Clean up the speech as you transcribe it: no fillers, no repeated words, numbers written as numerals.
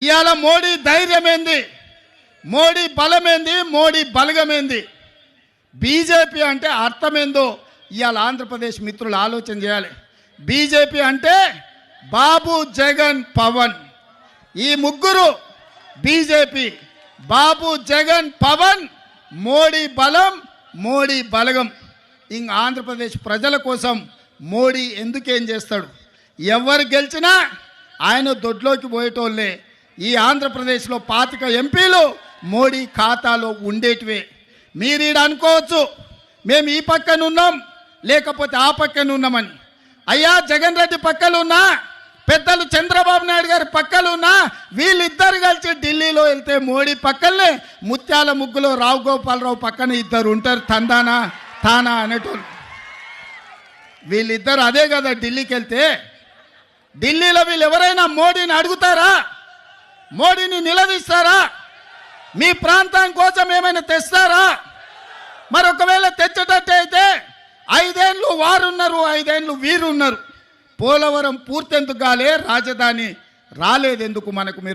ఇవాళ మోడీ ధైర్యమేంది, మోడీ బలమేంది, మోడీ బలగమేంది, బీజేపీ అంటే అర్థమేందో ఇవాళ ఆంధ్రప్రదేశ్ మిత్రులు ఆలోచన చేయాలి. బీజేపీ అంటే బాబు, జగన్, పవన్. ఈ ముగ్గురు బీజేపీ. బాబు, జగన్, పవన్, మోడీ బలం, మోడీ బలగం. ఇంక ఆంధ్రప్రదేశ్ ప్రజల కోసం మోడీ ఎందుకేం చేస్తాడు? ఎవరు గెలిచినా ఆయన దొడ్లోకి పోయేటోళ్ళే. ఈ ఆంధ్రప్రదేశ్లో 25 ఎంపీలు మోడీ ఖాతాలో ఉండేటివే. మీరు ఈడ అనుకోవచ్చు మేము ఈ పక్కన ఉన్నాం లేకపోతే ఆ పక్కన ఉన్నామని. అయ్యా, జగన్ రెడ్డి పక్కలు ఉన్నా, పెద్దలు చంద్రబాబు నాయుడు గారి పక్కలు ఉన్నా, వీళ్ళిద్దరు కలిసి ఢిల్లీలో వెళ్తే మోడీ పక్కనే ముత్యాల ముగ్గులో రావు గోపాలరావు పక్కన ఇద్దరు ఉంటారు, తందానా తానా అనేటోళ్ళు. వీళ్ళిద్దరు అదే కదా ఢిల్లీకి వెళ్తే. ఢిల్లీలో వీళ్ళు ఎవరైనా మోడీని అడుగుతారా? మోడీని నిలదీస్తారా? మీ ప్రాంతం కోసం ఏమైనా తెస్తారా? మరి ఒకవేళ తెచ్చేటట్టు అయితే 5 ఏళ్ళు వారున్నారు, 5 ఏళ్ళు వీరున్నారు. పోలవరం పూర్తెందుకు కాలే, రాజధాని రాలేదెందుకు మనకు? మీరు